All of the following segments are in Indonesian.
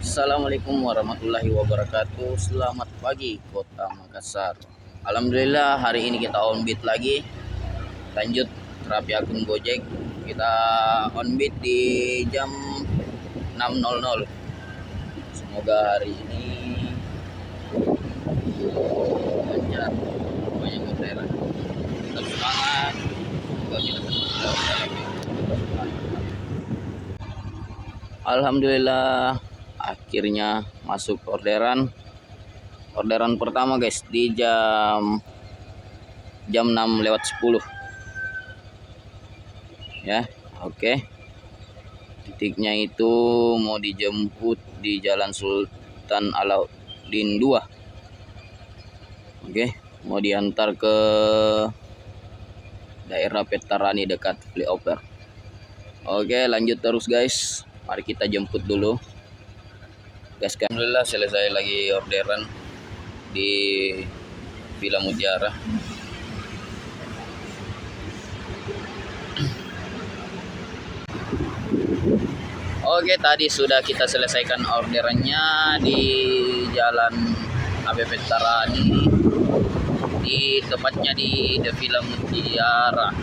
Assalamualaikum warahmatullahi wabarakatuh. Selamat pagi Kota Makassar. Alhamdulillah hari ini kita on beat lagi. Lanjut terapi akun Gojek. Kita on beat di jam 6.00. Semoga hari ini lancar, banyak orderan. Tetap semangat. Semoga kita Alhamdulillah akhirnya masuk orderan pertama guys di jam 6:10 ya. Oke, titiknya itu mau dijemput di Jalan Sultan Alauddin 2. Oke, mau diantar ke daerah Petarani dekat flyover. Oke, lanjut terus guys, mari kita jemput dulu. Alhamdulillah selesai lagi orderan di Villa Mutiara. Oke, tadi sudah kita selesaikan orderannya di Jalan ABP Tarani, di tepatnya di The Villa Mutiara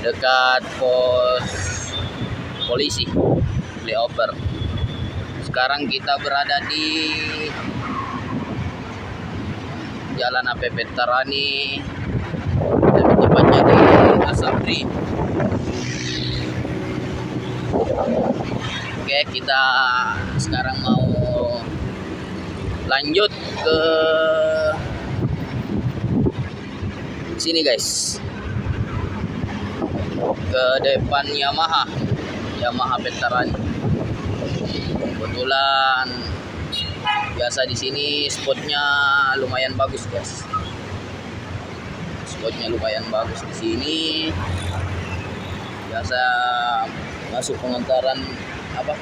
dekat pos polisi flyover. Sekarang kita berada di Jalan APP Tarani, lebih tepatnya di Asabri. Oke, kita sekarang mau lanjut ke sini guys, ke depan Yamaha Veteran. Kebetulan biasa di sini spotnya lumayan bagus guys. Spotnya lumayan bagus di sini. Biasa masuk pengantaran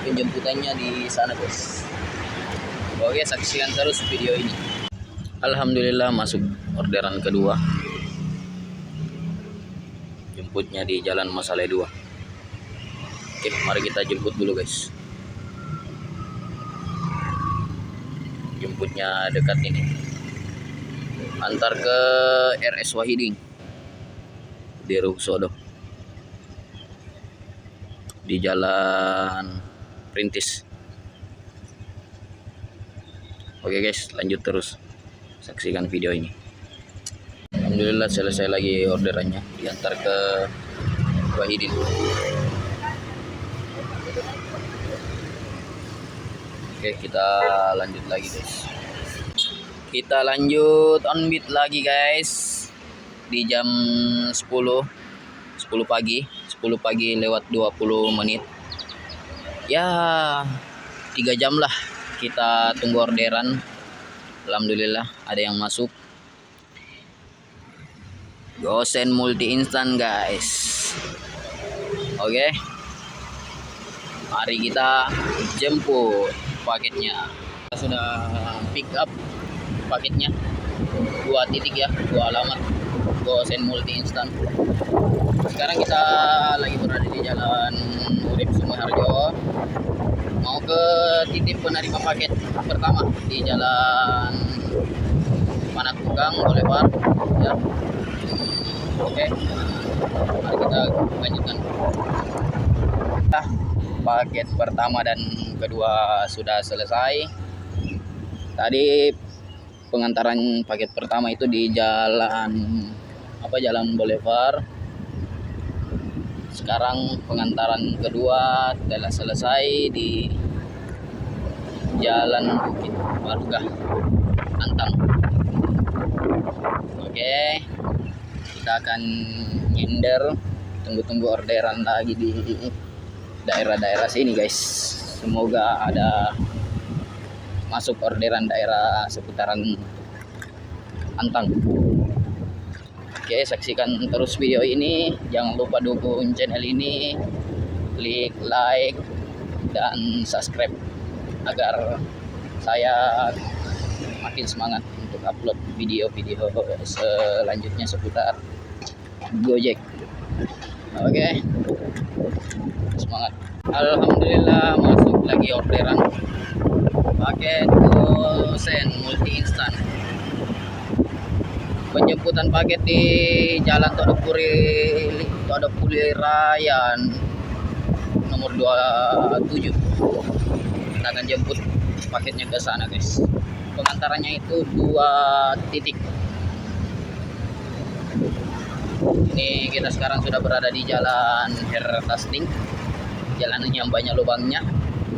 penjemputannya di sana guys. Oke, saksikan terus video ini. Alhamdulillah masuk orderan kedua. Jemputnya di Jalan Masale 2. Oke, mari kita jemput dulu guys. Jemputnya dekat ini, antar ke RS Wahiding di Ruksodo di Jalan Perintis. Oke guys, lanjut terus, saksikan video ini. Alhamdulillah selesai lagi orderannya, diantar ke Wahidin. Oke, kita lanjut lagi guys. Kita lanjut on beat lagi guys di jam 10 pagi lewat 20 menit. Ya, 3 jam lah kita tunggu orderan. Alhamdulillah ada yang masuk. Gosen multi instan guys. Oke, mari kita jemput paketnya. Kita sudah pick up paketnya, 2 titik ya, 2 alamat Gosen multi instan. Sekarang kita lagi berada di Jalan Urip Sumoharjo, mau ke titik penerima paket pertama di Jalan Panakukang Boulevard ya. Oke, mari kita lanjutkan. Paket pertama dan kedua sudah selesai. Tadi pengantaran paket pertama itu di Jalan Boulevard. Sekarang pengantaran kedua telah selesai di Jalan Bukit Warga Antang. Oke, kita akan nyender, tunggu orderan lagi di daerah-daerah sini guys. Semoga ada masuk orderan daerah seputaran Antang. Oke, saksikan terus video ini. Jangan lupa dukung channel ini, klik like dan subscribe agar saya makin semangat untuk upload video-video selanjutnya seputar Gojek. Oke, semangat. Alhamdulillah masuk lagi orderan paket gosen multi instan. Penjemputan paket di Jalan Todopuri Raya nomor 27. Kita akan jemput paketnya ke sana, guys. Pengantarannya itu 2 titik. Ini kita sekarang sudah berada di Jalan Hertasting, jalan yang banyak lubangnya,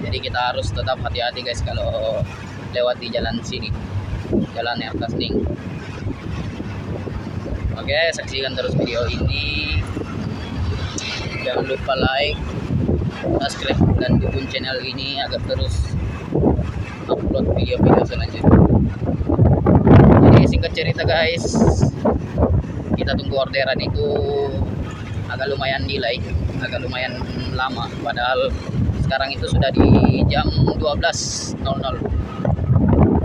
jadi kita harus tetap hati-hati, guys, kalau lewat di jalan sini, Jalan Hertasting. Oke, saksikan terus video ini, jangan lupa like, subscribe, dan dukung channel ini agar terus upload video-video selanjutnya. Jadi singkat cerita, guys, kita tunggu orderan itu agak lumayan delay, agak lumayan lama, padahal sekarang itu sudah di jam 12.00.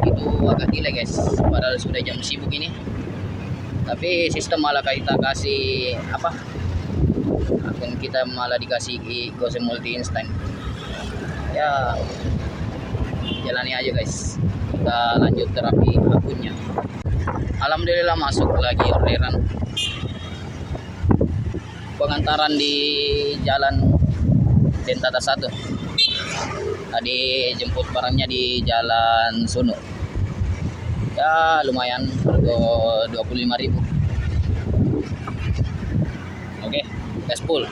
Itu agak delay, guys, padahal sudah jam sibuk ini, tapi sistem malah kita kasih akun kita malah dikasih gosen multi instan. Ya, jalani aja, guys, kita lanjut terapi akunnya. Alhamdulillah masuk lagi orderan pengantaran di Jalan Dentata 1. Tadi jemput barangnya di Jalan Sono. Ya lumayan, harga 25.000. Oke, gaspol.